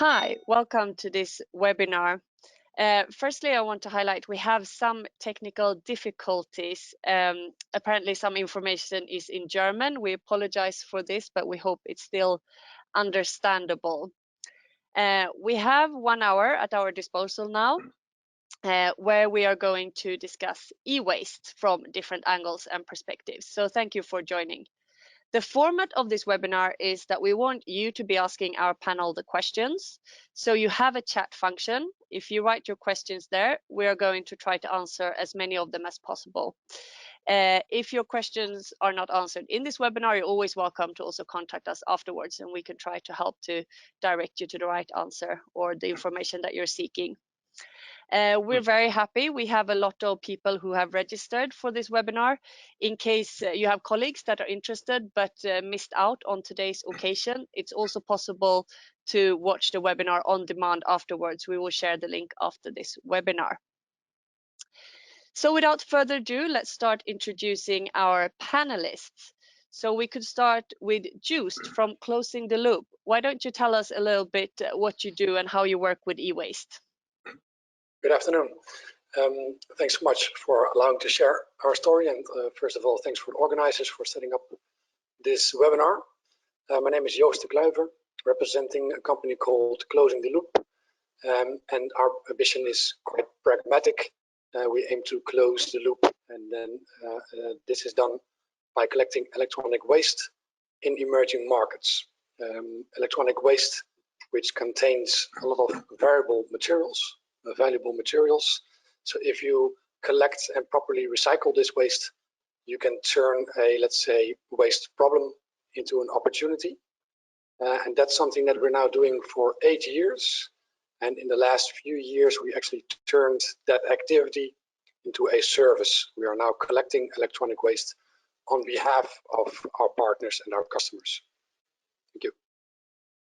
Hi, welcome to this webinar. Firstly, I want to highlight we have some technical difficulties. Apparently some information is in German. We apologize for this, but we hope it's still understandable. We have 1 hour at our disposal now, where we are going to discuss e-waste from different angles and perspectives. So thank you for joining. The format of this webinar is that we want you to be asking our panel the questions. So you have a chat function. If you write your questions there, we are going to try to answer as many of them as possible. If your questions are not answered in this webinar, you're always welcome to also contact us afterwards, and we can try to help to direct you to the right answer or the information that you're seeking. We're very happy. We have a lot of people who have registered for this webinar. In case you have colleagues that are interested but missed out on today's occasion, it's also possible to watch the webinar on demand afterwards. We will share the link after this webinar. So without further ado, let's start introducing our panelists. So we could start with Joost from Closing the Loop. Why don't you tell us a little bit what you do and how you work with e-waste? Good afternoon. Thanks so much for allowing to share our story. And first of all, thanks for the organizers for setting up this webinar. My name is Joost de Kluiver, representing a company called Closing the Loop. And our ambition is quite pragmatic. We aim to close the loop, and then this is done by collecting electronic waste in emerging markets. Electronic waste, which contains a lot of valuable materials. So if you collect and properly recycle this waste, you can turn a, let's say, waste problem into an opportunity. And that's something that we're now doing for 8 years. And in the last few years, we actually turned that activity into a service. We are now collecting electronic waste on behalf of our partners and our customers. Thank you.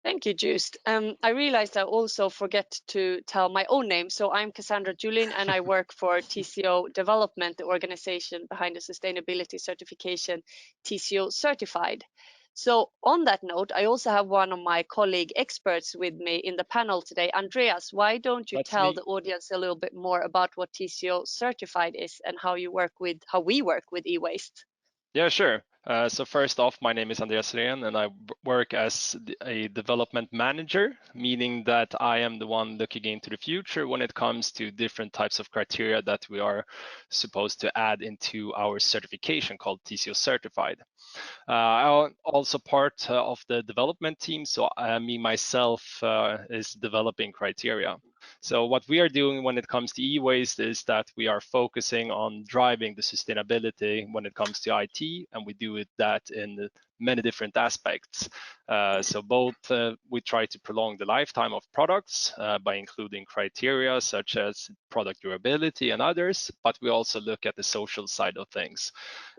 Thank you, Joost. I realized I also forget to tell my own name. So I'm Cassandra Julin, and I work for TCO Development, the organization behind the sustainability certification, TCO Certified. So on that note, I also have one of my colleague experts with me in the panel today. Andreas, why don't you tell the audience a little bit more about what TCO Certified is and how we work with e-waste? Yeah, sure. So first off, my name is Andreas Rehn, and I work as a development manager, meaning that I am the one looking into the future when it comes to different types of criteria that we are supposed to add into our certification called TCO Certified. I'm also part of the development team, so me myself is developing criteria. So what we are doing when it comes to e-waste is that we are focusing on driving the sustainability when it comes to IT, and we do that in many different aspects. So both we try to prolong the lifetime of products by including criteria such as product durability and others, but we also look at the social side of things.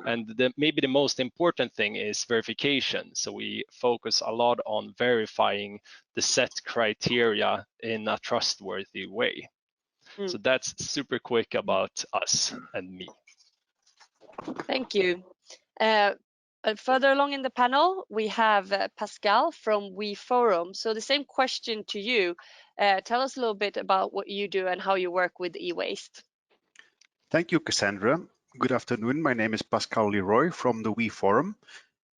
And maybe the most important thing is verification. So we focus a lot on verifying the set criteria in a trustworthy way. So that's super quick about us and me. Thank you. Further along in the panel, we have Pascal from WeForum. So the same question to you. Tell us a little bit about what you do and how you work with e-waste. Thank you, Cassandra. Good afternoon. My name is Pascal Leroy from the WeForum.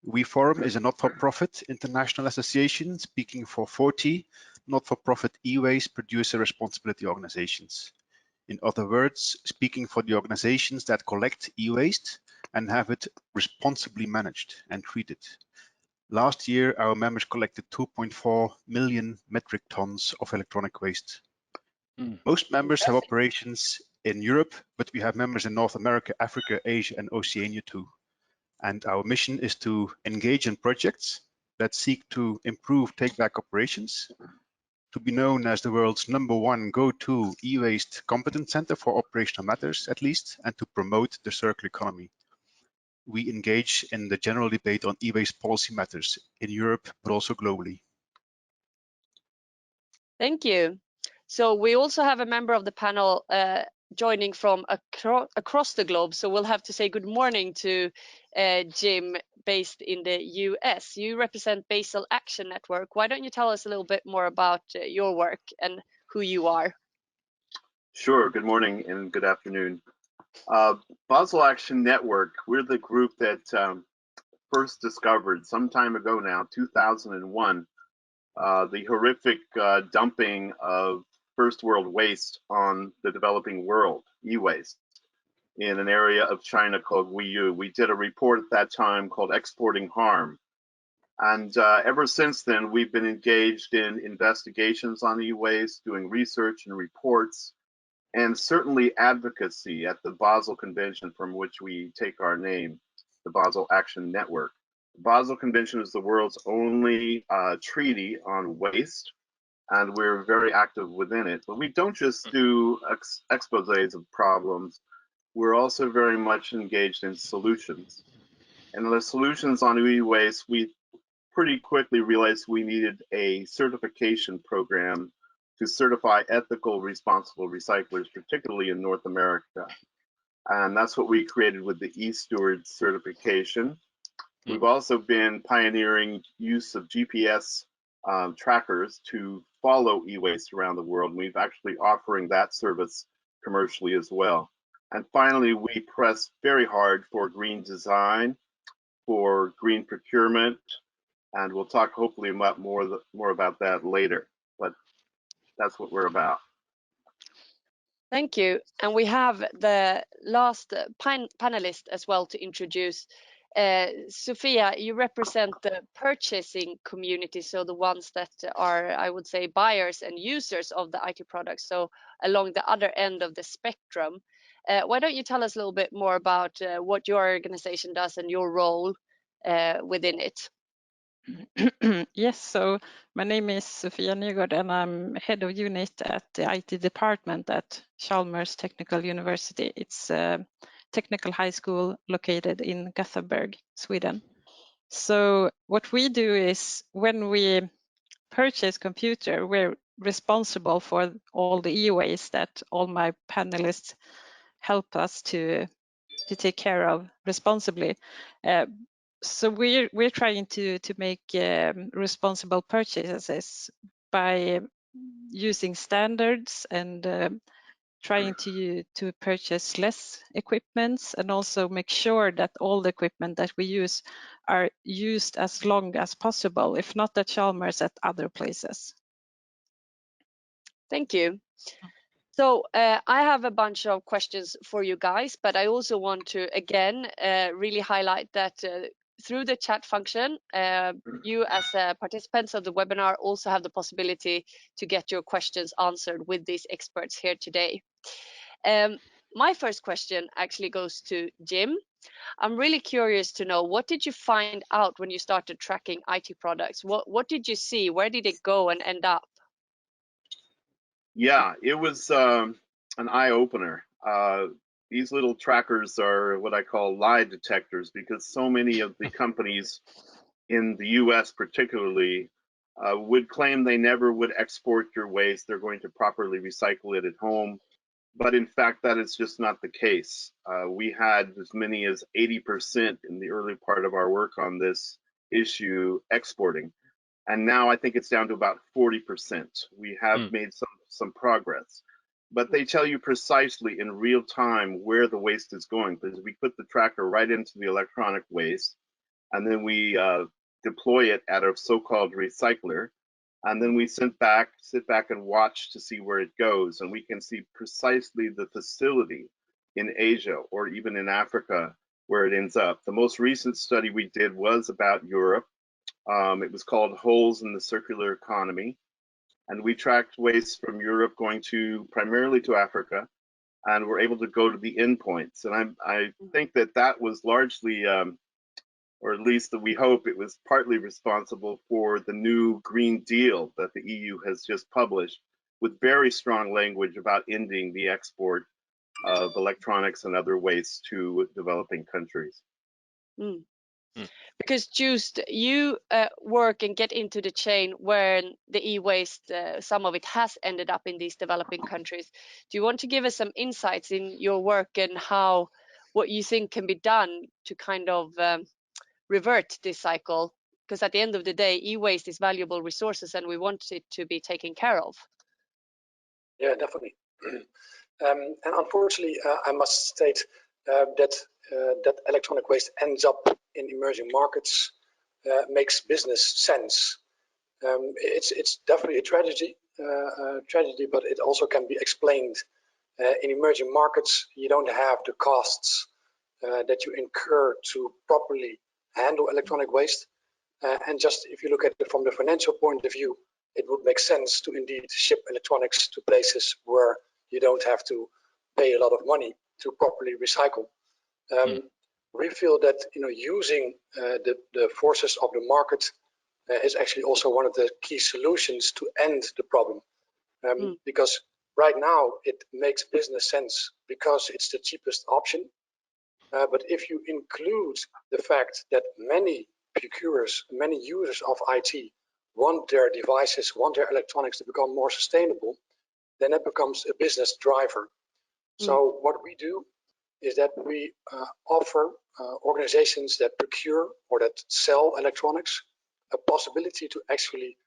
WeForum is a not-for-profit international association speaking for 40 not-for-profit e-waste producer responsibility organizations. In other words, speaking for the organizations that collect e-waste and have it responsibly managed and treated. Last year, our members collected 2.4 million metric tons of electronic waste. Most members have operations in Europe, but we have members in North America, Africa, Asia, and Oceania too. And our mission is to engage in projects that seek to improve take-back operations, to be known as the world's #1 go-to e-waste competence center for operational matters, at least, and to promote the circular economy. We engage in the general debate on e-waste policy matters in Europe, but also globally. Thank you. So we also have a member of the panel joining from across the globe. So we'll have to say good morning to Jim based in the US. You represent Basel Action Network. Why don't you tell us a little bit more about your work and who you are? Sure. Good morning and good afternoon. Basel Action Network, we're the group that first discovered some time ago now, 2001, the horrific dumping of first world waste on the developing world, e-waste, in an area of China called Wuyu. We did a report at that time called Exporting Harm. And ever since then, we've been engaged in investigations on e-waste, doing research and reports, and certainly advocacy at the Basel Convention, from which we take our name, the Basel Action Network. The Basel Convention is the world's only treaty on waste, and we're very active within it. But we don't just do exposés of problems, we're also very much engaged in solutions. And the solutions on e-waste, we pretty quickly realized we needed a certification program to certify ethical, responsible recyclers, particularly in North America. And that's what we created with the eSteward certification. We've also been pioneering use of GPS trackers to follow e-waste around the world. And we've actually offering that service commercially as well. And finally, we press very hard for green design, for green procurement, and we'll talk hopefully about more about that later. But that's what we're about. Thank you. And we have the last panelist as well to introduce. Sophia, you represent the purchasing community, so the ones that are, I would say, buyers and users of the IT products, so along the other end of the spectrum. Why don't you tell us a little bit more about what your organization does and your role within it? Yes, so my name is Fiona Goddam and I'm head of unit at the IT department at Chalmers Technical University. It's a technical high school located in Gothenburg, Sweden. So what we do is when we purchase computer, we're responsible for all the e-waste that all my panelists help us to take care of responsibly. So we're trying to make responsible purchases by using standards and trying to purchase less equipments and also make sure that all the equipment that we use are used as long as possible, if not at Chalmers, at other places. Thank you. So I have a bunch of questions for you guys, but I also want to again really highlight that through the chat function, you as participants of the webinar also have the possibility to get your questions answered with these experts here today. My first question actually goes to Jim. I'm really curious to know, what did you find out when you started tracking IT products? What did you see? Where did it go and end up? Yeah, it was an eye-opener. These little trackers are what I call lie detectors, because so many of the companies in the US particularly would claim they never would export your waste. They're going to properly recycle it at home. But in fact, that is just not the case. We had as many as 80% in the early part of our work on this issue exporting. And now I think it's down to about 40%. We have made some progress, but they tell you precisely in real time where the waste is going, because we put the tracker right into the electronic waste, and then we deploy it at a so-called recycler, and then we sit back and watch to see where it goes, and we can see precisely the facility in Asia or even in Africa where it ends up. The most recent study we did was about Europe. It was called Holes in the Circular Economy. And we tracked waste from Europe going primarily to Africa, and we're able to go to the endpoints. And I think that was largely, or at least we hope it was partly responsible for the new Green Deal that the EU has just published, with very strong language about ending the export of electronics and other waste to developing countries. Because Just you work and get into the chain where the e-waste, some of it has ended up in these developing countries. Do you want to give us some insights in your work and what you think can be done to kind of revert this cycle, because at the end of the day, e-waste is valuable resources and we want it to be taken care of. Yeah, definitely. And unfortunately, I must state that electronic waste ends up in emerging markets makes business sense. It's definitely a tragedy, but it also can be explained. In emerging markets, you don't have the costs that you incur to properly handle electronic waste. And just if you look at it from the financial point of view, it would make sense to indeed ship electronics to places where you don't have to pay a lot of money to properly recycle. We feel that using the forces of the market is actually also one of the key solutions to end the problem. Because right now it makes business sense because it's the cheapest option. But if you include the fact that many procurers, many users of IT want their devices, want their electronics to become more sustainable, then it becomes a business driver. So what we do is that we offer organizations that procure or that sell electronics a possibility to actually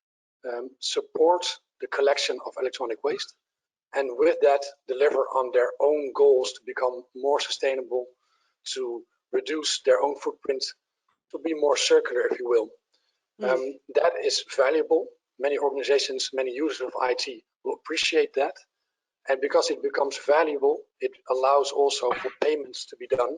support the collection of electronic waste, and with that deliver on their own goals to become more sustainable, to reduce their own footprint, to be more circular, if you will. That is valuable. Many organizations, many users of IT will appreciate that. And because it becomes valuable, it allows also for payments to be done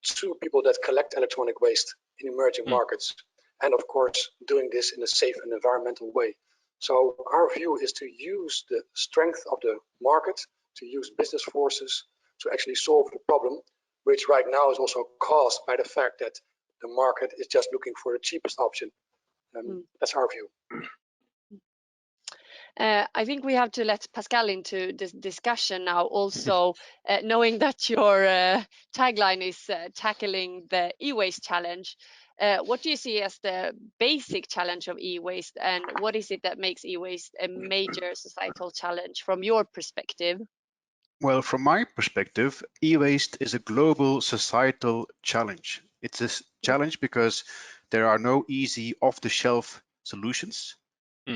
to people that collect electronic waste in emerging markets. And of course, doing this in a safe and environmental way. So our view is to use the strength of the market, to use business forces to actually solve the problem, which right now is also caused by the fact that the market is just looking for the cheapest option. That's our view. I think we have to let Pascal into this discussion now also, knowing that your tagline is tackling the e-waste challenge. What do you see as the basic challenge of e-waste, and what is it that makes e-waste a major societal challenge from your perspective? Well, from my perspective, e-waste is a global societal challenge. It's a challenge because there are no easy off-the-shelf solutions.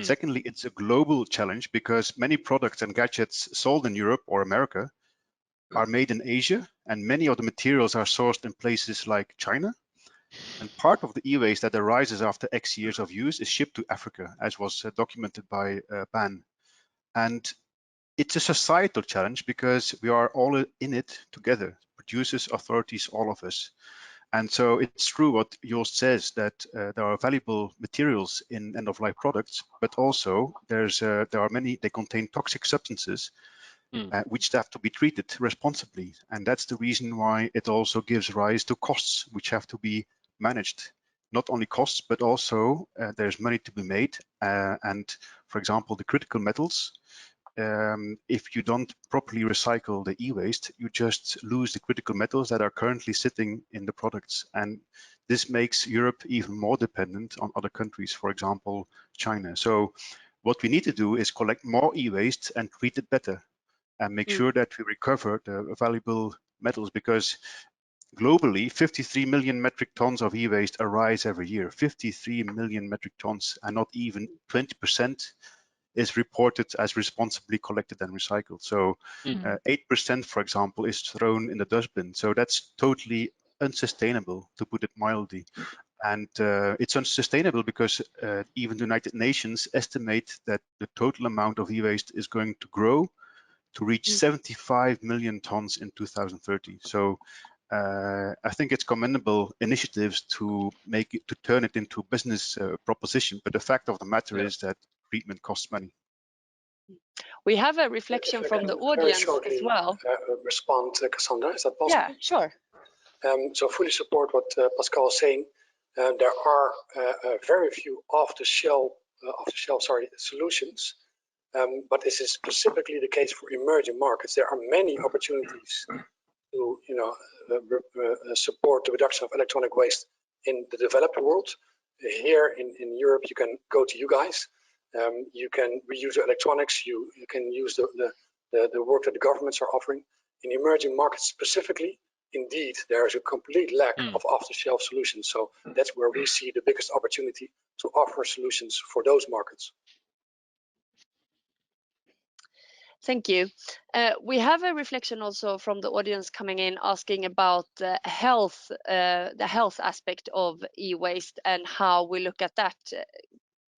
Secondly, it's a global challenge because many products and gadgets sold in Europe or America are made in Asia, and many of the materials are sourced in places like China. And part of the e-waste that arises after X years of use is shipped to Africa, as was documented by Ban. And it's a societal challenge because we are all in it together, producers, authorities, all of us. And so it's true what Joost says, that there are valuable materials in end-of-life products, but also there are many, they contain toxic substances which have to be treated responsibly. And that's the reason why it also gives rise to costs, which have to be managed. Not only costs, but also there's money to be made. And for example, the critical metals, if you don't properly recycle the e-waste, you just lose the critical metals that are currently sitting in the products. And this makes Europe even more dependent on other countries, for example, China. So what we need to do is collect more e-waste and treat it better and make sure that we recover the valuable metals, because globally, 53 million metric tons of e-waste arise every year, 53 million metric tons, and not even 20% is reported as responsibly collected and recycled. So 8%, for example, is thrown in the dustbin. So that's totally unsustainable, to put it mildly. And it's unsustainable because even the United Nations estimate that the total amount of e-waste is going to grow to reach 75 million tons in 2030. So I think it's commendable initiatives to turn it into a business proposition. But the fact of the matter is that treatment costs money. We have a reflection from the audience as well. Respond, Cassandra, is that possible? Yeah, sure. So fully support what Pascal is saying. There are very few off-the-shelf solutions, but this is specifically the case for emerging markets. There are many opportunities to support the reduction of electronic waste in the developed world. Here in Europe, you can go to you guys. You can reuse your electronics. You can use the work that the governments are offering. In emerging markets specifically, indeed there is a complete lack of off-the-shelf solutions. So that's where we see the biggest opportunity to offer solutions for those markets. Thank you. We have a reflection also from the audience coming in asking about the health aspect of e-waste and how we look at that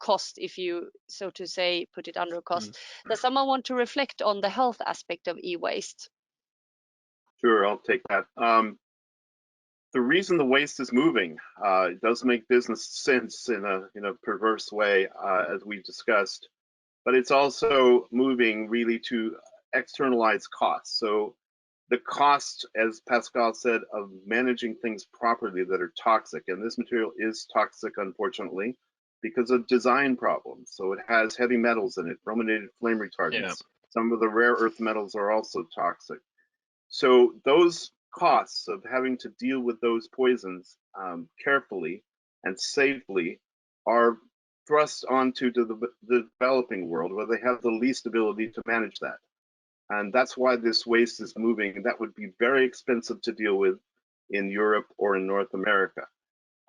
cost, if you so to say put it under cost. Does someone want to reflect on the health aspect of e-waste? Sure, I'll take that. The reason the waste is moving, it does make business sense in a perverse way, as we've discussed, but it's also moving really to externalize costs. So the cost, as Pascal said, of managing things properly that are toxic, and this material is toxic, unfortunately, because of design problems. So it has heavy metals in it, brominated flame retardants. Yeah. Some of the rare earth metals are also toxic. So those costs of having to deal with those poisons carefully and safely are thrust onto the developing world, where they have the least ability to manage that. And that's why this waste is moving, and that would be very expensive to deal with in Europe or in North America.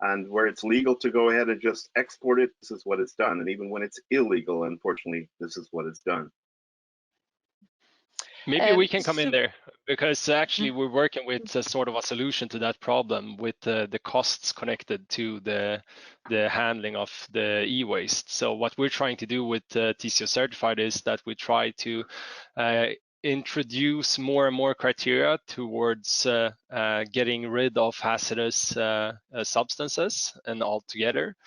And where it's legal to go ahead and just export it, this is what it's done. And even when it's illegal, unfortunately, this is what it's done. Maybe we can come in there, because actually we're working with a sort of a solution to that problem with the costs connected to the handling of the e-waste. So what we're trying to do with TCO Certified is that we try to introduce more and more criteria towards getting rid of hazardous substances and altogether.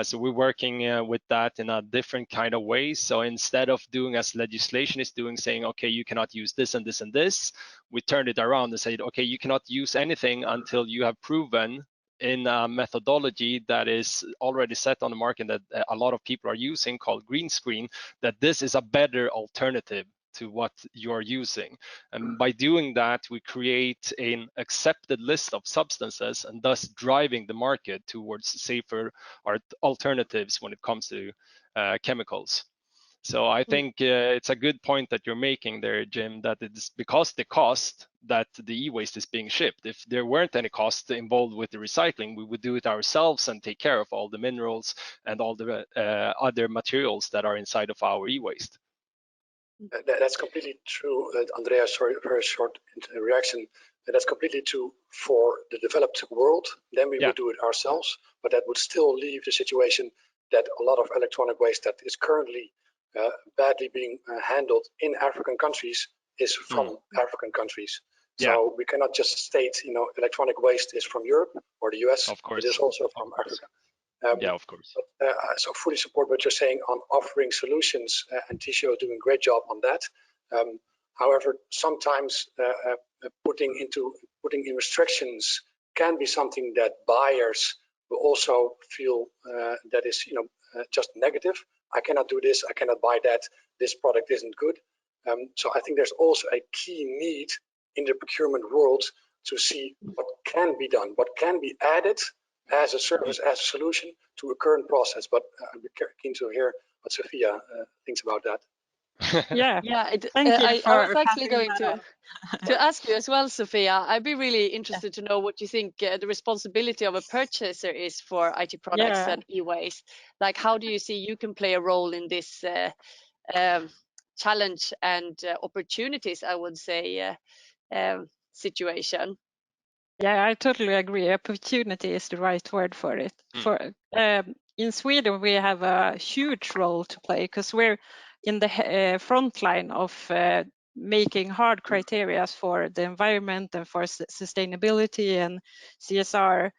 So we're working with that in a different kind of way. So instead of doing as legislation is doing, saying, okay, you cannot use this and this and this, we turned it around and said, okay, you cannot use anything until you have proven in a methodology that is already set on the market that a lot of people are using, called green screen, that this is a better alternative to what you're using. And by doing that, we create an accepted list of substances and thus driving the market towards safer alternatives when it comes to chemicals. So I think it's a good point that you're making there, Jim, that it's because the cost that the e-waste is being shipped. If there weren't any cost involved with the recycling, we would do it ourselves and take care of all the minerals and all the other materials that are inside of our e-waste. That's completely true, Andrea. Sorry, very short reaction. That's completely true for the developed world. Then we would do it ourselves, but that would still leave the situation that a lot of electronic waste that is currently badly being handled in African countries is from African countries. So we cannot just state, electronic waste is from Europe or the US. Of course. It is also from Africa. Yeah, of course. So fully support what you're saying on offering solutions, and TCO is doing a great job on that. However, sometimes putting in restrictions can be something that buyers will also feel that is, just negative. I cannot do this. I cannot buy that. This product isn't good. So I think there's also a key need in the procurement world to see what can be done, what can be added as a service, as a solution to a current process. But I'd be keen to hear what Sophia thinks about that. Yeah, thank you. I was actually going to ask you as well, Sophia. I'd be really interested to know what you think the responsibility of a purchaser is for IT products and e-waste. Like, how do you see you can play a role in this challenge and opportunities, I would say, situation? Yeah, I totally agree. Opportunity is the right word for it. In Sweden, we have a huge role to play because we're in the front line of making hard criteria for the environment and for sustainability and CSR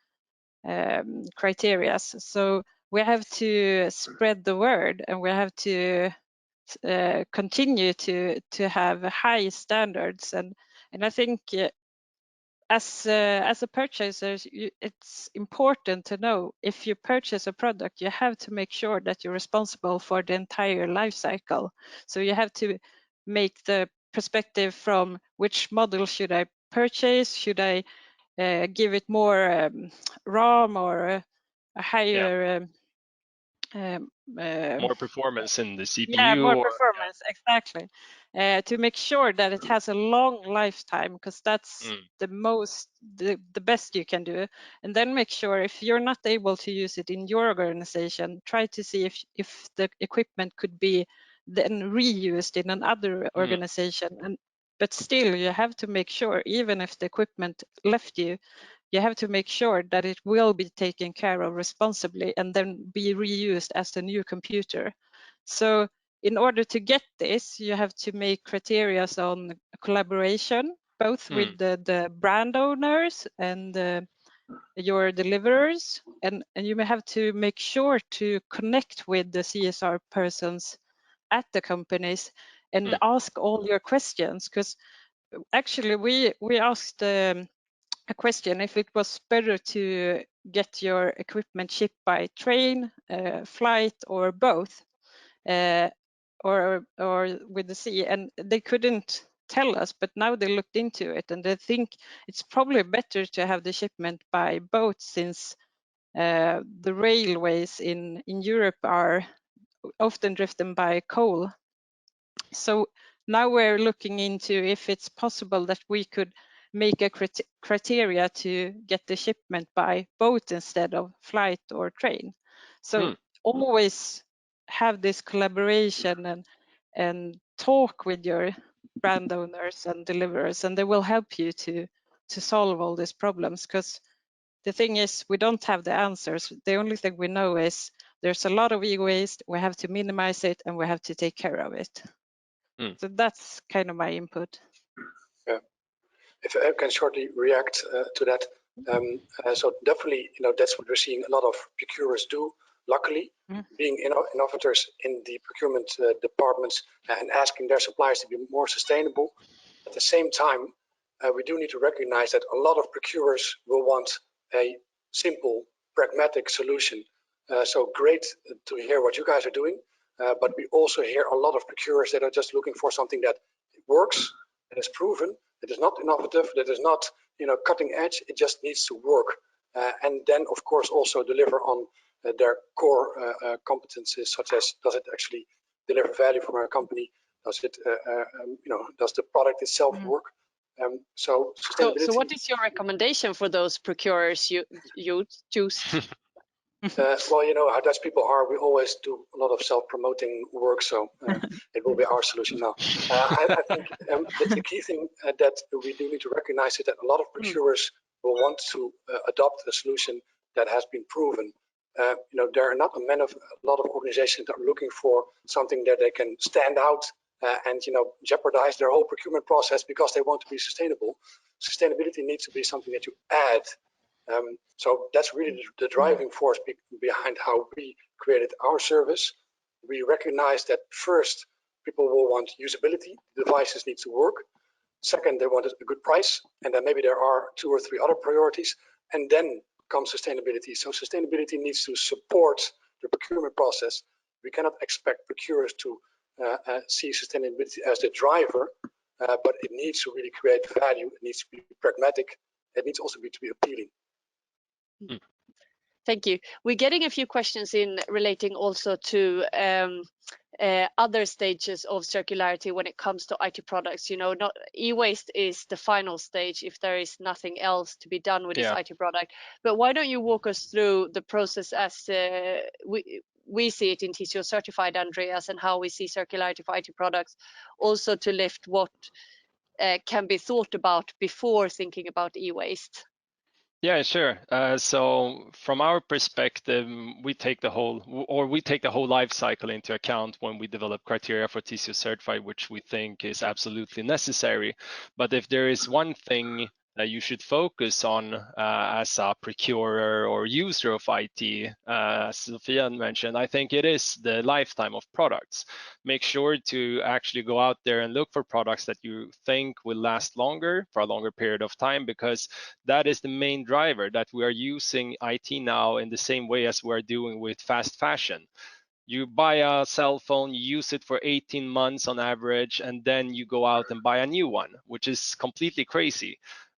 criteria. So we have to spread the word, and we have to continue to have high standards. And I think as a purchaser, it's important to know if you purchase a product, you have to make sure that you're responsible for the entire life cycle. So you have to make the perspective from which model should I purchase? Should I give it more RAM or a higher more performance in the CPU? Yeah, more performance, exactly. to make sure that it has a long lifetime, because that's the best you can do. And then make sure, if you're not able to use it in your organization, try to see if the equipment could be then reused in another organization. But still, you have to make sure, even if the equipment left you, you have to make sure that it will be taken care of responsibly and then be reused as a new computer. So in order to get this, you have to make criteria on collaboration, both with the brand owners and your deliverers, and you may have to make sure to connect with the CSR persons at the companies and ask all your questions, because actually we asked a question if it was better to get your equipment shipped by train, flight, or both, or with the sea, and they couldn't tell us, but now they looked into it and they think it's probably better to have the shipment by boat, since the railways in Europe are often driven by coal. So now we're looking into if it's possible that we could make a criteria to get the shipment by boat instead of flight or train. So always have this collaboration and talk with your brand owners and deliverers, and they will help you to solve all these problems, because the thing is, we don't have the answers. The only thing we know is there's a lot of e-waste, we have to minimize it, and we have to take care of it. So that's kind of my input. Yeah, if I can shortly react to that. So definitely, that's what we're seeing a lot of procurers do. Luckily, being innovators in the procurement departments and asking their suppliers to be more sustainable. At the same time, we do need to recognize that a lot of procurers will want a simple, pragmatic solution. So great to hear what you guys are doing, but we also hear a lot of procurers that are just looking for something that works, that is proven, that is not innovative, that is not cutting edge. It just needs to work, and then of course also deliver on their core competencies, such as, does it actually deliver value for our company? Does it, does the product itself work? So sustainability. So what is your recommendation for those procurers you choose? Well, how Dutch people are, we always do a lot of self-promoting work, so it will be our solution now. I think the key thing that we do need to recognize is that a lot of procurers will want to adopt a solution that has been proven. There are not a lot of organizations that are looking for something that they can stand out and jeopardize their whole procurement process because they want to be sustainable. Sustainability needs to be something that you add. So that's really the driving force behind how we created our service. We recognize that first, people will want usability. The devices need to work. Second, they want a good price. And then maybe there are 2 or 3 other priorities. And then comes sustainability. So sustainability needs to support the procurement process. We cannot expect procurers to see sustainability as the driver, but it needs to really create value. It needs to be pragmatic. It needs also to be appealing. Thank you. We're getting a few questions in relating also to other stages of circularity when it comes to IT products. Not e-waste is the final stage if there is nothing else to be done with this IT product. But why don't you walk us through the process as we see it in TCO Certified, Andreas, and how we see circularity for IT products, also to lift what can be thought about before thinking about e-waste? Yeah, sure. So from our perspective, we take the whole life cycle into account when we develop criteria for TCO Certified, which we think is absolutely necessary. But if there is one thing that you should focus on as a procurer or user of IT, as Sophia mentioned, I think it is the lifetime of products. Make sure to actually go out there and look for products that you think will last longer, for a longer period of time, because that is the main driver, that we are using IT now in the same way as we're doing with fast fashion. You buy a cell phone, you use it for 18 months on average, and then you go out and buy a new one, which is completely crazy.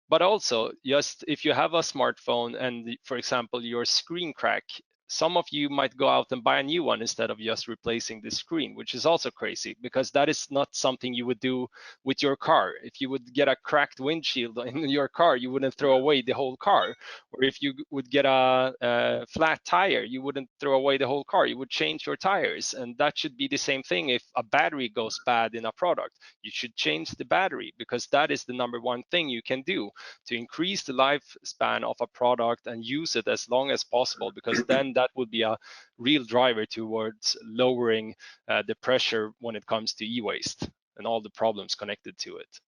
But also, just if you have a smartphone and, for example, your screen crack, some of you might go out and buy a new one instead of just replacing the screen, which is also crazy because that is not something you would do with your car. If you would get a cracked windshield in your car, you wouldn't throw away the whole car. Or if you would get a flat tire, you wouldn't throw away the whole car. You would change your tires. And that should be the same thing if a battery goes bad in a product. You should change the battery because that is the #1 thing you can do to increase the lifespan of a product and use it as long as possible, because then that would be a real driver towards lowering the pressure when it comes to e-waste and all the problems connected to it.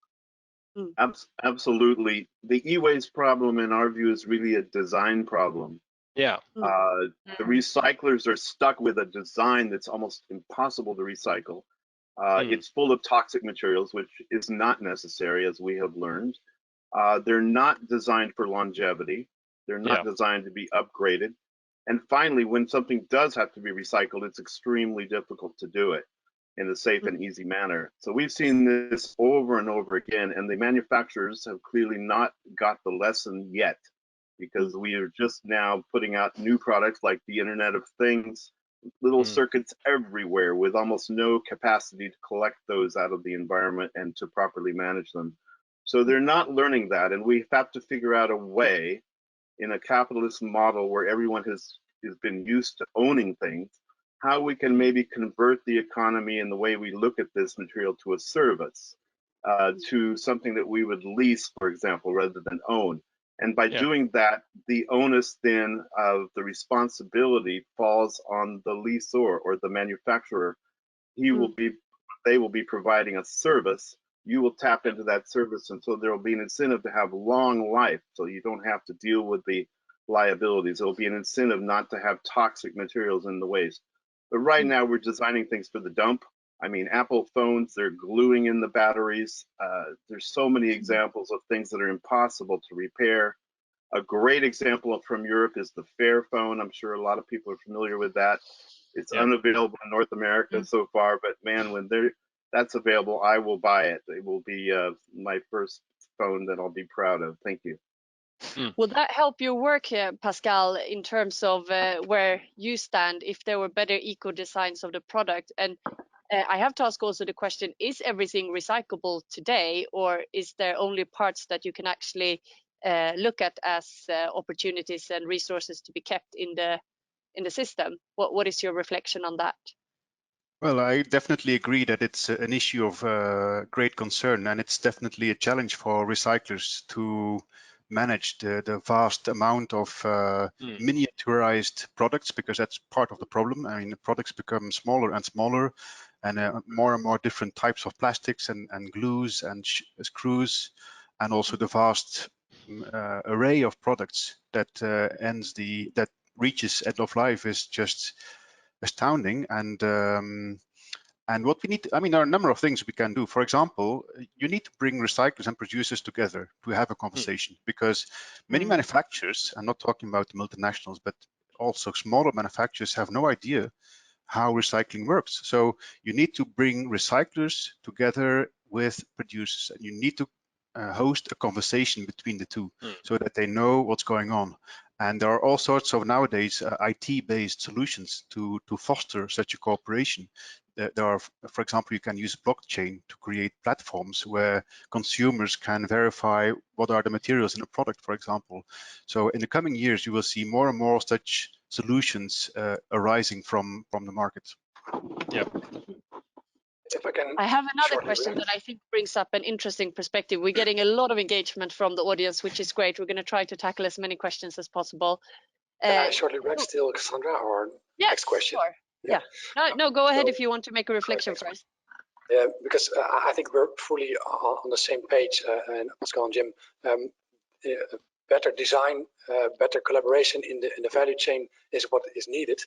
Absolutely. The e-waste problem, in our view, is really a design problem. Yeah. The recyclers are stuck with a design that's almost impossible to recycle. It's full of toxic materials, which is not necessary, as we have learned. They're not designed for longevity. They're not designed to be upgraded. And finally, when something does have to be recycled, it's extremely difficult to do it in a safe and easy manner. So we've seen this over and over again, and the manufacturers have clearly not got the lesson yet, because we are just now putting out new products like the Internet of Things, little circuits everywhere with almost no capacity to collect those out of the environment and to properly manage them. So they're not learning that, and we have to figure out a way in a capitalist model where everyone has been used to owning things, how we can maybe convert the economy and the way we look at this material to a service, to something that we would lease, for example, rather than own. And by doing that, the onus then of the responsibility falls on the lessor or the manufacturer. They will be providing a service. You will tap into that service, and so there will be an incentive to have long life, so you don't have to deal with the liabilities. There will be an incentive not to have toxic materials in the waste. But right now, we're designing things for the dump. I mean, Apple phones, they're gluing in the batteries. There's so many examples of things that are impossible to repair. A great example from Europe is the Fairphone. I'm sure a lot of people are familiar with that. It's unavailable in North America so far, but man, when that's available, I will buy it. It will be my first phone that I'll be proud of. Thank you. Will that help your work here, Pascal, in terms of where you stand, if there were better eco designs of the product? And I have to ask also the question, is everything recyclable today, or is there only parts that you can actually look at as opportunities and resources to be kept in the system? What is your reflection on that? Well, I definitely agree that it's an issue of great concern, and it's definitely a challenge for recyclers to manage the vast amount of miniaturized products, because that's part of the problem. I mean, the products become smaller and smaller, and more different types of plastics and glues and screws, and also the vast array of products that reaches end of life is just astounding. And what we need, I mean, there are a number of things we can do. For example, you need to bring recyclers and producers together to have a conversation, because many manufacturers, I'm not talking about the multinationals, but also smaller manufacturers, have no idea how recycling works. So you need to bring recyclers together with producers, and you need to host a conversation between the two so that they know what's going on. And there are all sorts of nowadays IT-based solutions to foster such a cooperation. There are, for example, you can use blockchain to create platforms where consumers can verify what are the materials in a product, for example. So in the coming years, you will see more and more such solutions arising from the market. Yeah. If I can, I have another question that I think brings up an interesting perspective. We're getting a lot of engagement from the audience, which is great. We're going to try to tackle as many questions as possible. Can I shortly react still, Cassandra, or next question? Sure. Yeah. No, go ahead if you want to make a reflection first. Yeah, because I think we're fully on the same page, and Pascal and Jim. Better design, better collaboration in the value chain is what is needed.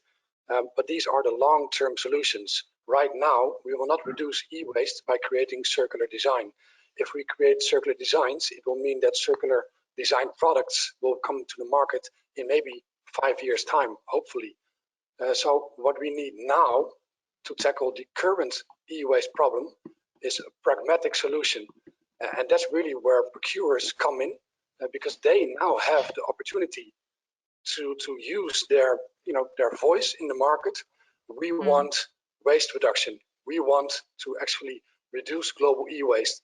But these are the long-term solutions. Right now, we will not reduce e-waste by creating circular design. If we create circular designs, it will mean that circular design products will come to the market in maybe 5 years' time, hopefully. So what we need now to tackle the current e-waste problem is a pragmatic solution. And that's really where procurers come in, because they now have the opportunity to use their their voice in the market. We want waste reduction. We want to actually reduce global e-waste,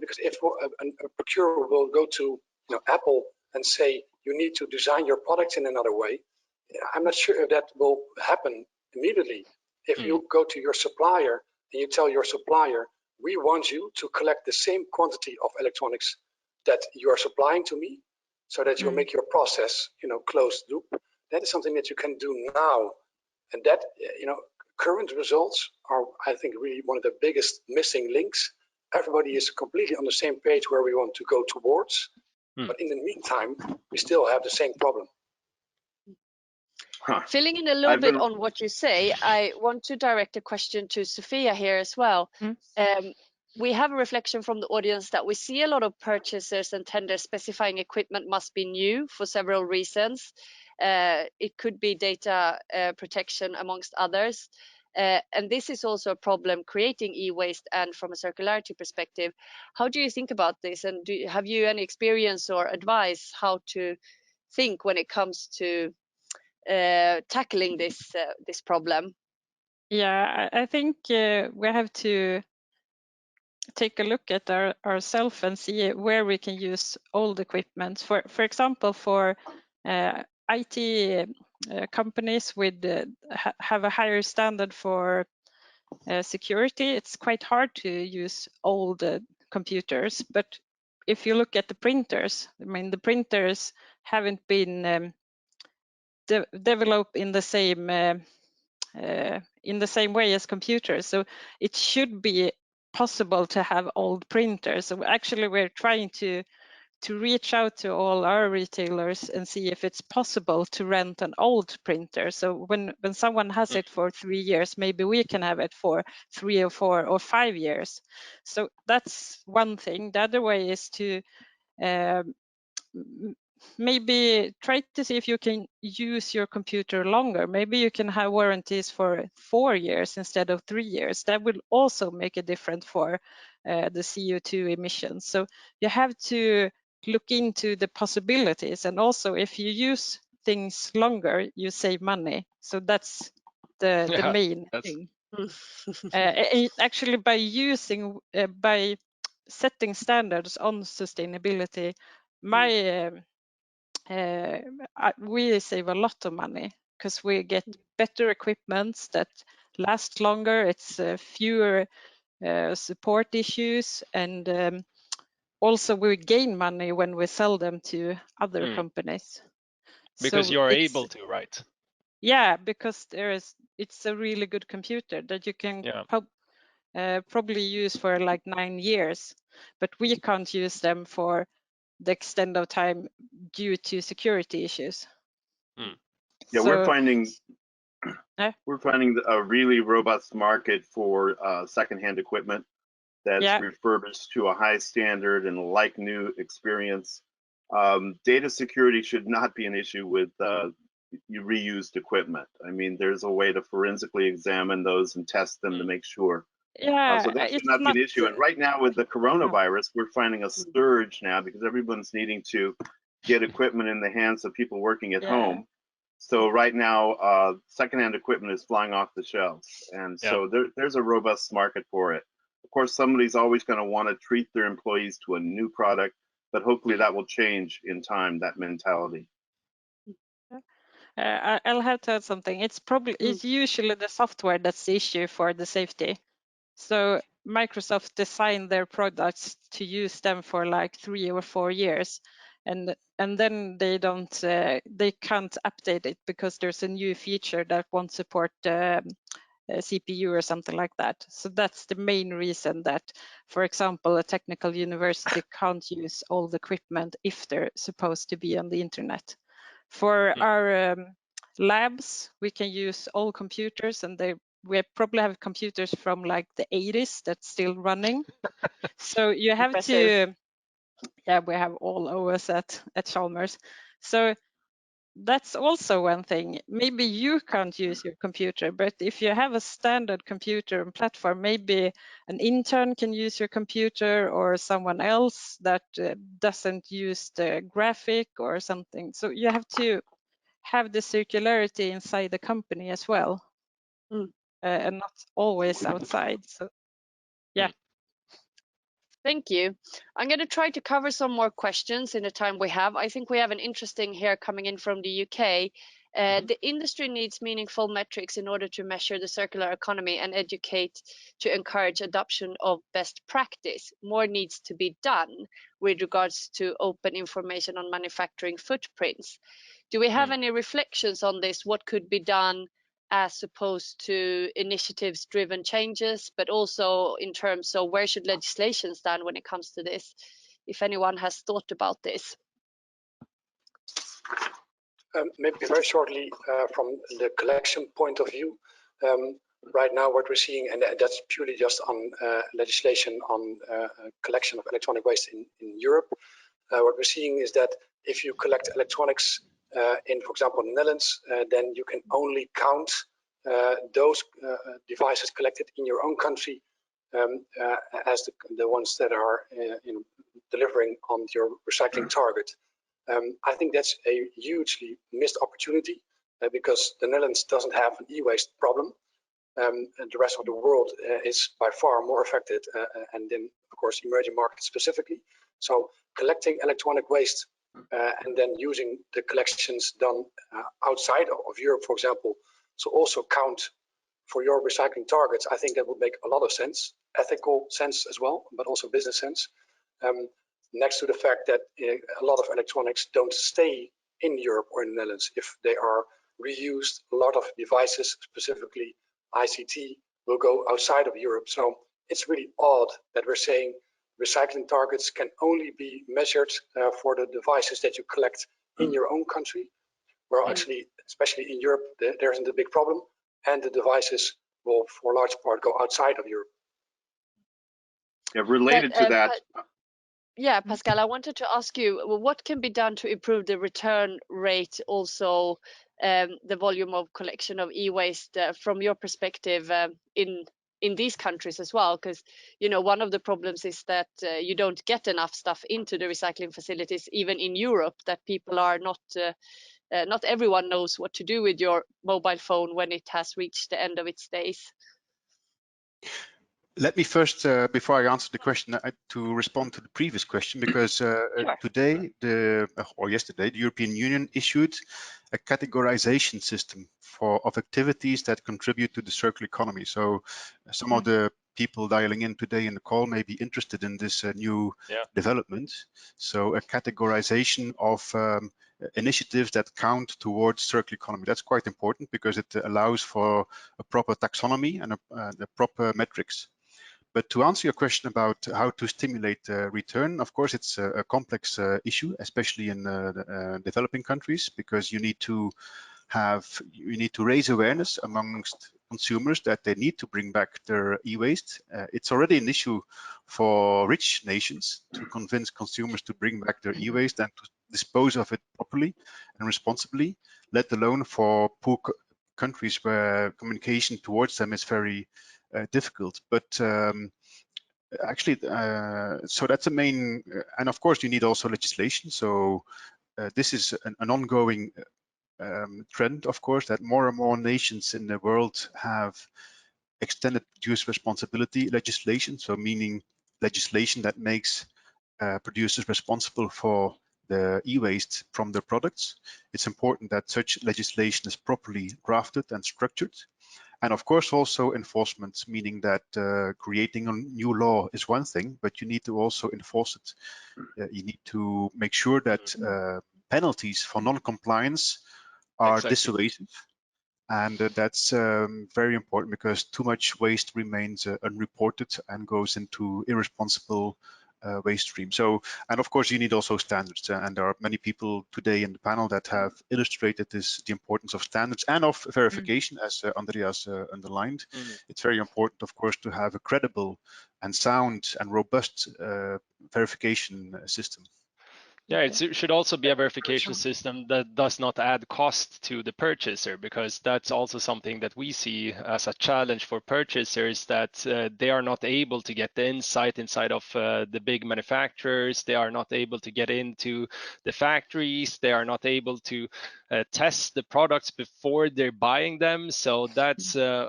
because if a procurer will go to Apple and say you need to design your products in another way, I'm not sure if that will happen immediately. If you go to your supplier and you tell your supplier, we want you to collect the same quantity of electronics that you are supplying to me, so that you make your process closed loop. That is something that you can do now, and that current results are, I think, really one of the biggest missing links. Everybody is completely on the same page where we want to go towards, but in the meantime we still have the same problem. Filling in a little bit on what you say, I want to direct a question to Sophia here as well. We have a reflection from the audience that we see a lot of purchasers and tenders specifying equipment must be new for several reasons. It could be data protection amongst others. And this is also a problem creating e-waste, and from a circularity perspective. How do you think about this? And have you any experience or advice how to think when it comes to tackling this problem? Yeah, I think we have to take a look at ourselves and see where we can use old equipment. For example, for IT companies with have a higher standard for security, it's quite hard to use old computers. But if you look at the printers, I mean, the printers haven't been developed in the same way as computers, so it should be possible to have old printers. So actually we're trying to reach out to all our retailers and see if it's possible to rent an old printer. So when someone has it for 3 years, maybe we can have it for 3 or 4 or 5 years. So that's one thing. The other way is to maybe try to see if you can use your computer longer. Maybe you can have warranties for 4 years instead of 3 years. That will also make a difference for the CO2 emissions. So you have to look into the possibilities, and also if you use things longer, you save money. So that's the main thing. Actually, by setting standards on sustainability, we save a lot of money because we get better equipment that last longer. It's fewer support issues, and also we gain money when we sell them to other companies. Because so you're able to, right? Yeah, because it's a really good computer that you can probably use for like 9 years, but we can't use them for the extent of time due to security issues. Yeah, so, we're finding a really robust market for secondhand equipment that's refurbished to a high standard and like new experience. Data security should not be an issue with reused equipment. I mean, there's a way to forensically examine those and test them to make sure. So that should not be an issue. And right now with the coronavirus, we're finding a surge now because everyone's needing to get equipment in the hands of people working at home. So right now, secondhand equipment is flying off the shelves. And so there's a robust market for it. Of course, somebody's always going to want to treat their employees to a new product, but hopefully that will change in time, that mentality. I'll have to add something. It's usually the software that's the issue for the safety. So Microsoft designed their products to use them for like 3 or 4 years, and then they can't update it because there's a new feature that won't support CPU or something like that. So that's the main reason that, for example, a technical university can't use old equipment if they're supposed to be on the internet. For our labs, we can use old computers, and we probably have computers from like the 80s that's still running. So you have to, we have all OS at Chalmers. So that's also one thing. Maybe you can't use your computer, but if you have a standard computer and platform, maybe an intern can use your computer, or someone else that doesn't use the graphic or something. So you have to have the circularity inside the company as well, and not always outside. So, yeah. Thank you. I'm going to try to cover some more questions in the time we have. I think we have an interesting here coming in from the UK. The industry needs meaningful metrics in order to measure the circular economy and educate to encourage adoption of best practice. More needs to be done with regards to open information on manufacturing footprints. Do we have any reflections on this? What could be done as opposed to initiatives driven changes, but also in terms of where should legislation stand when it comes to this, if anyone has thought about this? Maybe very shortly from the collection point of view. Right now what we're seeing, and that's purely just on legislation on collection of electronic waste in Europe, what we're seeing is that if you collect electronics in, for example, the Netherlands, then you can only count those devices collected in your own country as the ones that are delivering on your recycling target. I think that's a hugely missed opportunity because the Netherlands doesn't have an e-waste problem. And the rest of the world is by far more affected, and then, of course, emerging markets specifically. So collecting electronic waste and then using the collections done outside of Europe, for example, so also count for your recycling targets, I think that would make a lot of sense, ethical sense as well, but also business sense. Next to the fact that a lot of electronics don't stay in Europe or in the Netherlands. If they are reused, a lot of devices, specifically ICT, will go outside of Europe. So it's really odd that we're saying recycling targets can only be measured for the devices that you collect in your own country, where actually, especially in Europe, there isn't a big problem, and the devices will, for a large part, go outside of Europe. Yeah, related to that. Yeah, Pascal, I wanted to ask you, what can be done to improve the return rate, also the volume of collection of e-waste from your perspective in these countries as well? Because, you know, one of the problems is that you don't get enough stuff into the recycling facilities, even in Europe, that people are not everyone knows what to do with your mobile phone when it has reached the end of its days. Let me first, before I answer the question, to respond to the previous question, because today, or yesterday, the European Union issued a categorization system of activities that contribute to the circular economy. So some of the people dialing in today in the call may be interested in this new development. So a categorization of initiatives that count towards circular economy. That's quite important because it allows for a proper taxonomy and the proper metrics. But to answer your question about how to stimulate return, of course, it's a complex issue, especially in developing countries, because you need to raise awareness amongst consumers that they need to bring back their e-waste. It's already an issue for rich nations to convince consumers to bring back their e-waste and to dispose of it properly and responsibly, let alone for poor countries where communication towards them is very difficult. But actually, so that's a main, and of course you need also legislation. So this is an ongoing trend, of course, that more and more nations in the world have extended producer responsibility legislation. So meaning legislation that makes producers responsible for the e-waste from their products. It's important that such legislation is properly drafted and structured. And of course, also enforcement, meaning that creating a new law is one thing, but you need to also enforce it. You need to make sure that penalties for non-compliance are dissuasive. And that's very important because too much waste remains unreported and goes into irresponsible waste stream. So, and of course you need also standards, and there are many people today in the panel that have illustrated the importance of standards and of verification, as Andreas underlined. It's very important, of course, to have a credible and sound and robust verification system. Yeah, it should also be a verification system that does not add cost to the purchaser, because that's also something that we see as a challenge for purchasers, that they are not able to get the insight inside of the big manufacturers. They are not able to get into the factories. They are not able to test the products before they're buying them. So that's a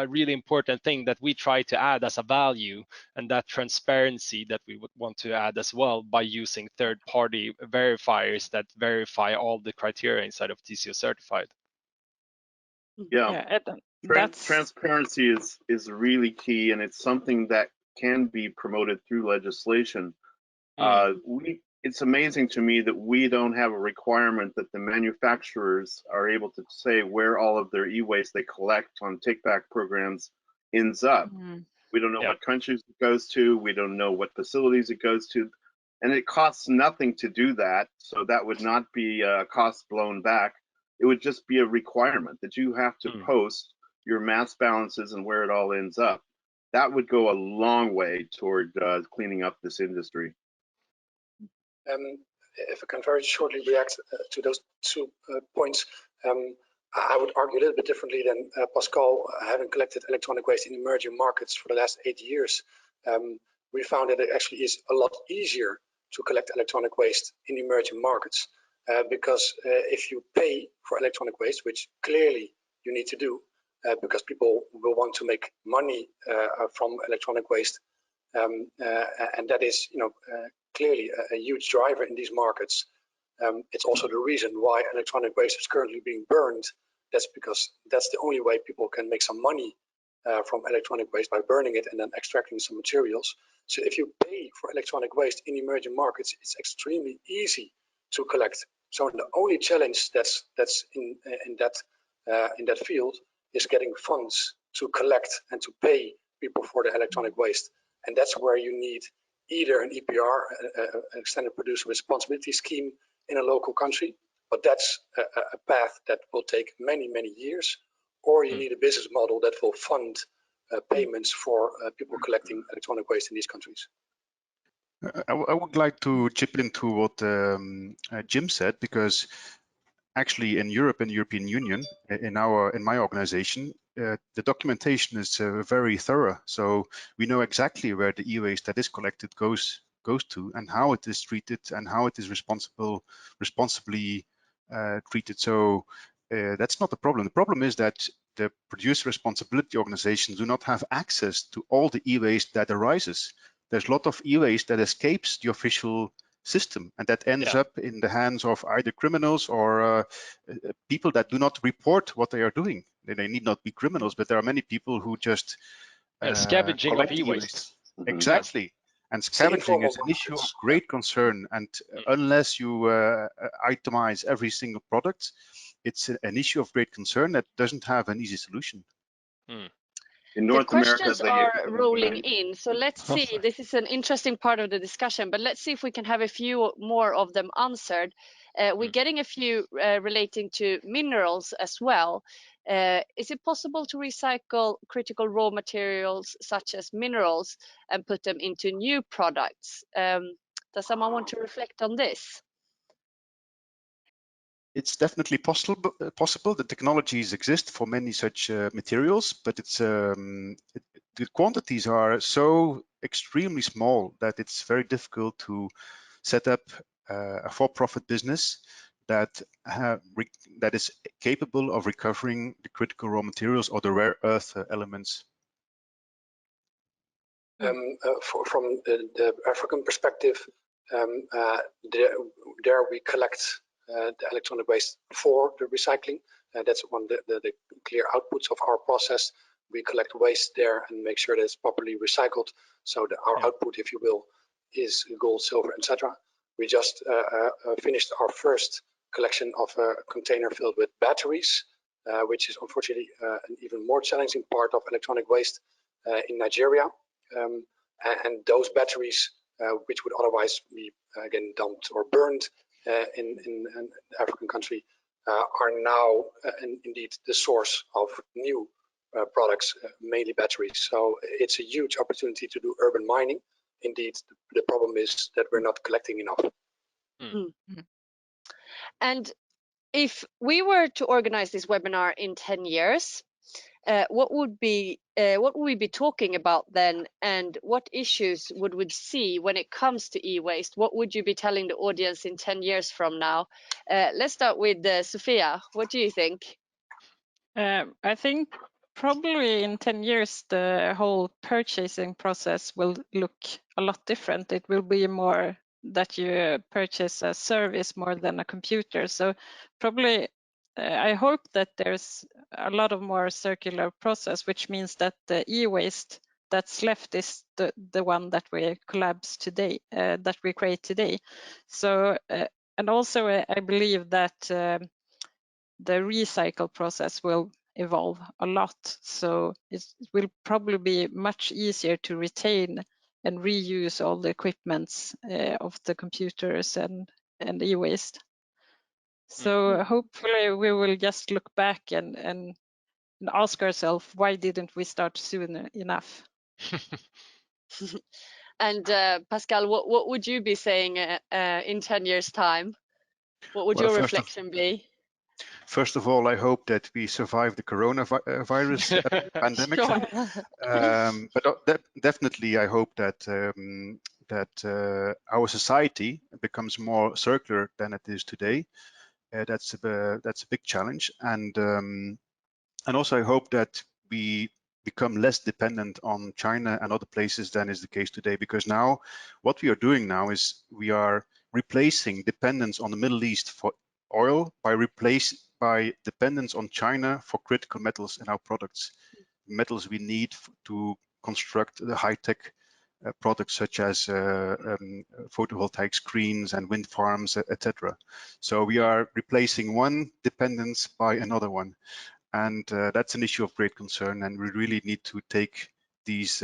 really important thing that we try to add as a value, and that transparency that we would want to add as well by using third-party verifiers that verify all the criteria inside of TCO certified. Yeah, that's transparency is really key, and it's something that can be promoted through legislation. It's amazing to me that we don't have a requirement that the manufacturers are able to say where all of their e-waste they collect on take-back programs ends up. We don't know what countries it goes to. We don't know what facilities it goes to. And it costs nothing to do that. So that would not be a cost blown back. It would just be a requirement that you have to post your mass balances and where it all ends up. That would go a long way toward cleaning up this industry. If I can very shortly react to those 2 points, I would argue a little bit differently than Pascal. Having collected electronic waste in emerging markets for the last 8 years, we found that it actually is a lot easier to collect electronic waste in emerging markets because if you pay for electronic waste, which clearly you need to do because people will want to make money from electronic waste, and that is, clearly a huge driver in these markets. It's also the reason why electronic waste is currently being burned. That's because that's the only way people can make some money from electronic waste, by burning it and then extracting some materials. So if you pay for electronic waste in emerging markets, it's extremely easy to collect. So the only challenge that's in that field is getting funds to collect and to pay people for the electronic waste. And that's where you need either an EPR, an extended producer responsibility scheme in a local country, but that's a path that will take many, many years, or you need a business model that will fund payments for people collecting electronic waste in these countries. I would like to chip into what Jim said, because actually in Europe and the European Union, in my organization, the documentation is very thorough. So we know exactly where the e-waste that is collected goes to, and how it is treated, and how it is responsibly treated. So that's not the problem. The problem is that the producer responsibility organizations do not have access to all the e-waste that arises. There's a lot of e-waste that escapes the official system, and that ends up in the hands of either criminals or people that do not report what they are doing. They need not be criminals, but there are many people who just scavenging of e-waste. Exactly. And scavenging is an issue of great concern, and unless you itemize every single product, it's an issue of great concern that doesn't have an easy solution. In North the questions America, are rolling in, so let's see. This is an interesting part of the discussion, but let's see if we can have a few more of them answered. We're getting a few relating to minerals as well. Is it possible to recycle critical raw materials such as minerals and put them into new products? Does someone want to reflect on this? It's definitely possible. The technologies exist for many such materials, but it's the quantities are so extremely small that it's very difficult to set up a for-profit business that is capable of recovering the critical raw materials or the rare earth elements. From the African perspective, there we collect the electronic waste for the recycling. That's one of the clear outputs of our process. We collect waste there and make sure that it's properly recycled. So our output, if you will, is gold, silver, etc. We just finished our first collection of a container filled with batteries, which is unfortunately an even more challenging part of electronic waste in Nigeria. And those batteries, which would otherwise be again dumped or burned in an African country, are now indeed the source of new products, mainly batteries. So it's a huge opportunity to do urban mining. Indeed, the problem is that we're not collecting enough. And if we were to organize this webinar in 10 years, what would we be talking about then, and what issues would we see when it comes to e-waste? What would you be telling the audience in 10 years from now? Let's start with Sophia. What do you think? I think probably in 10 years, the whole purchasing process will look a lot different. It will be more that you purchase a service more than a computer. So probably I hope that there's a lot of more circular process, which means that the e-waste that's left is the one that we collapse today, that we create today. So, and also I believe that the recycle process will evolve a lot. So it will probably be much easier to retain and reuse all the equipments of the computers and e-waste. So hopefully we will just look back and ask ourselves, why didn't we start soon enough? And Pascal, what would you be saying in 10 years time? What would Well, your reflection be? First of all, I hope that we survive the coronavirus pandemic. Sure. But definitely, I hope that our society becomes more circular than it is today. That's a big challenge, and also I hope that we become less dependent on China and other places than is the case today. Because now, what we are doing now is we are replacing dependence on the Middle East for oil by dependence on China for critical metals in our products, metals we need to construct the high-tech products such as photovoltaic screens and wind farms, etc. So we are replacing one dependence by another one, and that's an issue of great concern. And we really need to take these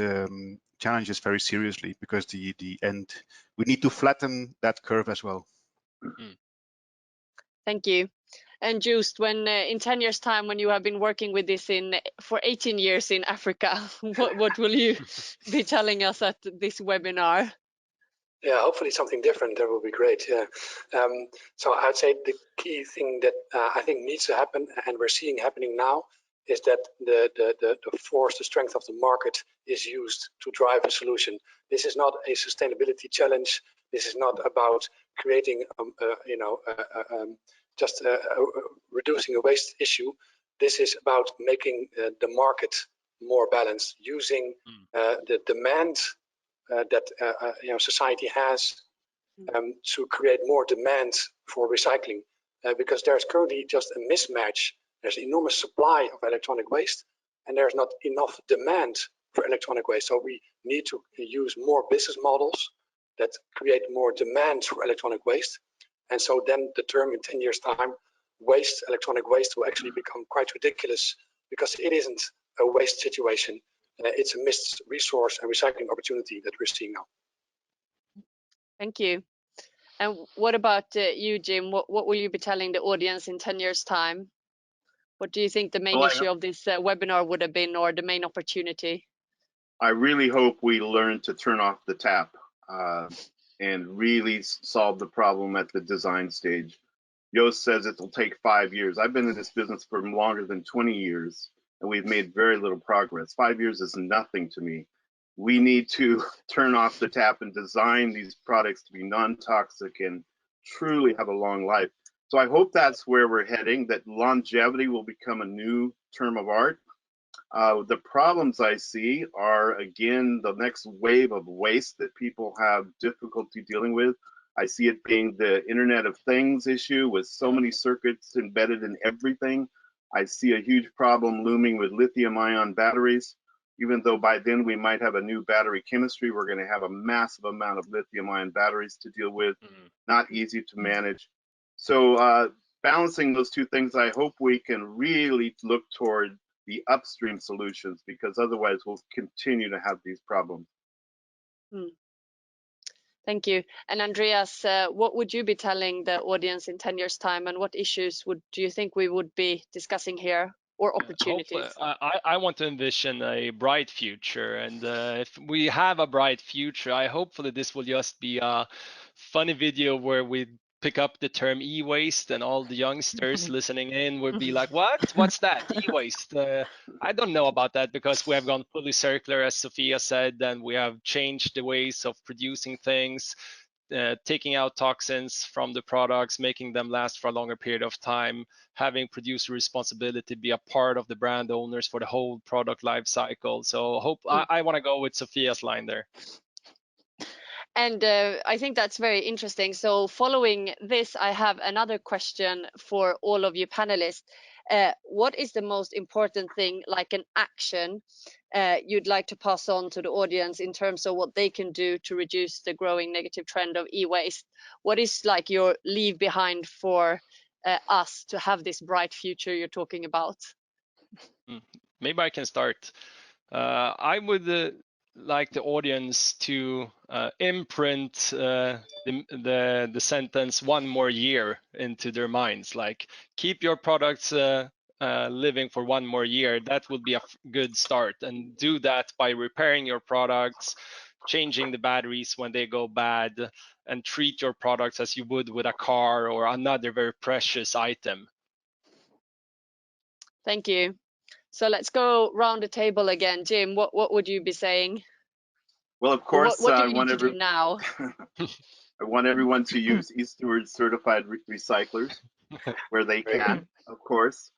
challenges very seriously, because we need to flatten that curve as well. Thank you. And Joost, when in 10 years time, when you have been working with this for 18 years in Africa, what will you be telling us at this webinar? Yeah, hopefully something different. That would be great. Yeah. So I'd say the key thing that I think needs to happen, and we're seeing happening now, is that the force, the strength of the market is used to drive a solution. This is not a sustainability challenge. This is not about creating, just reducing a waste issue. This is about making the market more balanced, using the demand that society has to create more demand for recycling, because there's currently just a mismatch. There's enormous supply of electronic waste, and there's not enough demand for electronic waste. So we need to use more business models that create more demand for electronic waste. And so then the term in 10 years time, electronic waste, will actually become quite ridiculous, because it isn't a waste situation. It's a missed resource and recycling opportunity that we're seeing now. Thank you. And what about you, Jim? What will you be telling the audience in 10 years time? What do you think the main issue of this webinar would have been, or the main opportunity? I really hope we learn to turn off the tap and really solve the problem at the design stage. Joost says it will take 5 years. I've been in this business for longer than 20 years, and we've made very little progress. 5 years is nothing to me. We need to turn off the tap and design these products to be non-toxic and truly have a long life. So I hope that's where we're heading, that longevity will become a new term of art. The problems I see are, again, the next wave of waste that people have difficulty dealing with. I see it being the Internet of Things issue, with so many circuits embedded in everything. I see a huge problem looming with lithium-ion batteries. Even though by then we might have a new battery chemistry, we're going to have a massive amount of lithium-ion batteries to deal with, not easy to manage. So balancing those two things, I hope we can really look toward the upstream solutions, because otherwise we'll continue to have these problems. Thank you. And Andreas, what would you be telling the audience in 10 years time, and what issues do you think we would be discussing here, or opportunities? I want to envision a bright future, and if we have a bright future, I hopefully this will just be a funny video where we pick up the term e-waste, and all the youngsters listening in would be like, what? What's that? E-waste? I don't know about that, because we have gone fully circular, as Sophia said, and we have changed the ways of producing things, taking out toxins from the products, making them last for a longer period of time, having producer responsibility be a part of the brand owners for the whole product life cycle. So I want to go with Sophia's line there. And I think that's very interesting. So following this, I have another question for all of you panelists. What is the most important thing, like an action, you'd like to pass on to the audience in terms of what they can do to reduce the growing negative trend of e-waste? What is like your leave behind for us to have this bright future you're talking about? Maybe I can start. I would like the audience to imprint the sentence "one more year" into their minds. Like, keep your products living for one more year. That would be a good start, and do that by repairing your products, changing the batteries when they go bad, and treat your products as you would with a car or another very precious item. Thank you. So let's go round the table again. Jim, what would you be saying? Well, of course, what do we need to do now? I want everyone to use Eastward certified recyclers where they can, of course.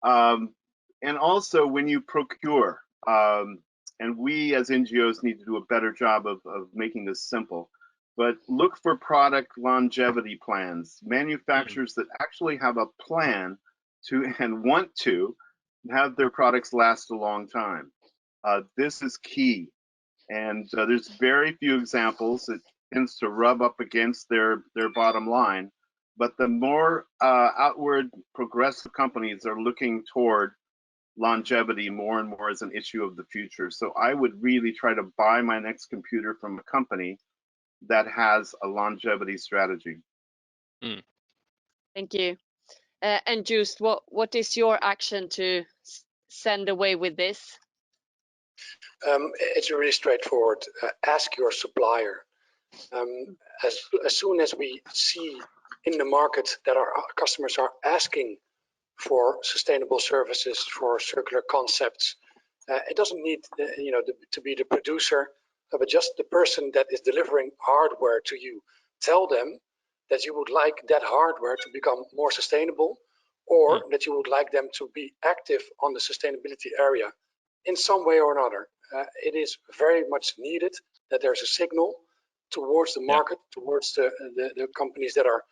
And also when you procure, and we as NGOs need to do a better job of making this simple, but look for product longevity plans, manufacturers that actually have a plan to and want to have their products last a long time. This is key. And there's very few examples. It tends to rub up against their bottom line. But the more outward progressive companies are looking toward longevity more and more as an issue of the future. So I would really try to buy my next computer from a company that has a longevity strategy. Thank you. And Just, what is your action to send away with this? It's really straightforward. Ask your supplier. As soon as we see in the market that our customers are asking for sustainable services, for circular concepts, it doesn't need to be the producer, but just the person that is delivering hardware to you. Tell them that you would like that hardware to become more sustainable, or that you would like them to be active on the sustainability area in some way or another. It is very much needed that there's a signal towards the market, towards the companies that are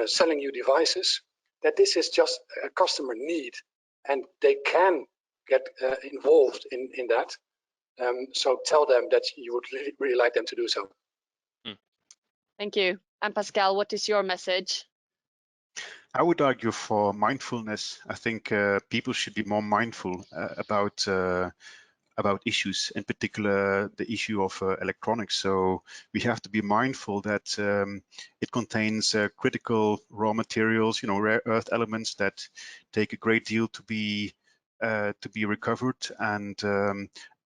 selling you devices, that this is just a customer need, and they can get involved in that. So tell them that you would really like them to do so. Thank you. And Pascal, what is your message? I would argue for mindfulness. I think people should be more mindful about issues, in particular the issue of electronics. So we have to be mindful that it contains critical raw materials, rare earth elements that take a great deal to be recovered, and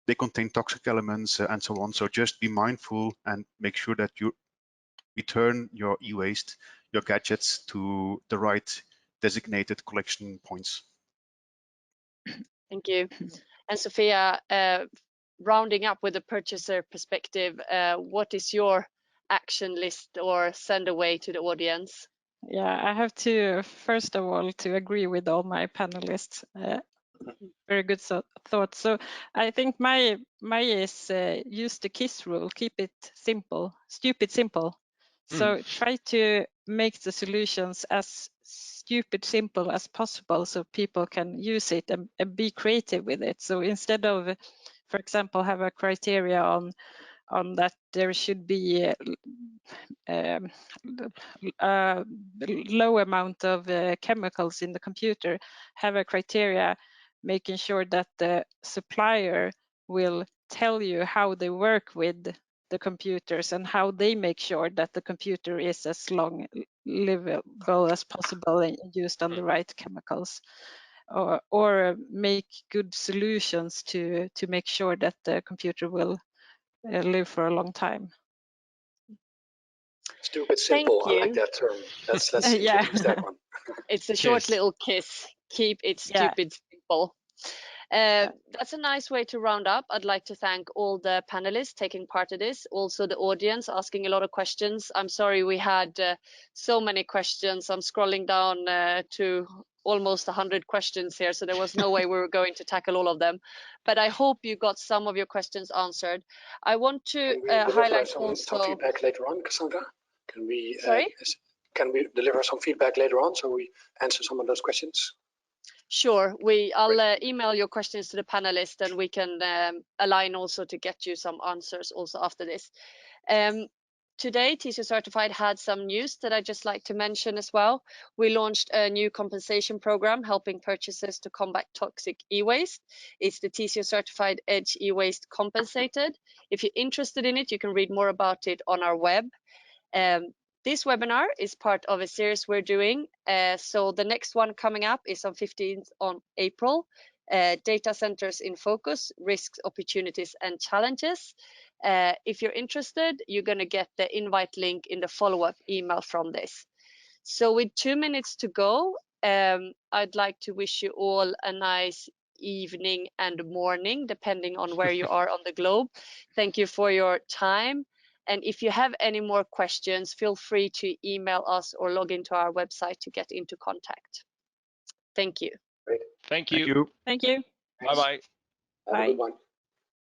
they contain toxic elements and so on. So just be mindful and make sure that you return your e-waste, your gadgets, to the right designated collection points. Thank you. And Sophia, rounding up with a purchaser perspective, what is your action list or send away to the audience? Yeah, I have to, first of all, to agree with all my panelists. Very good thoughts. So I think my is use the KISS rule, keep it simple, stupid simple. So try to make the solutions as stupid simple as possible so people can use it and be creative with it. So instead of, for example, have a criteria on that there should be a low amount of chemicals in the computer, have a criteria making sure that the supplier will tell you how they work with the computers and how they make sure that the computer is as long livable as possible and used on the right chemicals, or make good solutions to make sure that the computer will live for a long time. Stupid simple. Thank I like you. that term. Let's Yeah. introduce that one. It's a short Kiss. little kiss. Keep it Yeah. stupid simple. That's a nice way to round up. I'd like to thank all the panelists taking part in this, also the audience asking a lot of questions. I'm sorry we had so many questions. I'm scrolling down to almost 100 questions here, so there was no way we were going to tackle all of them. But I hope you got some of your questions answered. I want to Can we deliver highlight some also. feedback later on, Cassandra? Can we? Sorry? Can we deliver some feedback later on so we answer some of those questions? Sure, I'll email your questions to the panelists and we can align also to get you some answers also after this. Today, TCO Certified had some news that I'd just like to mention as well. We launched a new compensation program helping purchasers to combat toxic e-waste. It's the TCO Certified Edge e-waste compensated. If you're interested in it, you can read more about it on our web. This webinar is part of a series we're doing. So the next one coming up is on 15th of April, Data Centers in Focus, Risks, Opportunities and Challenges. If you're interested, you're going to get the invite link in the follow-up email from this. So with 2 minutes to go, I'd like to wish you all a nice evening and morning, depending on where you are on the globe. Thank you for your time. And if you have any more questions, feel free to email us or log into our website to get into contact. Thank you. Great. Thank you. Thank you. Thank you. Bye-bye. Have a good one.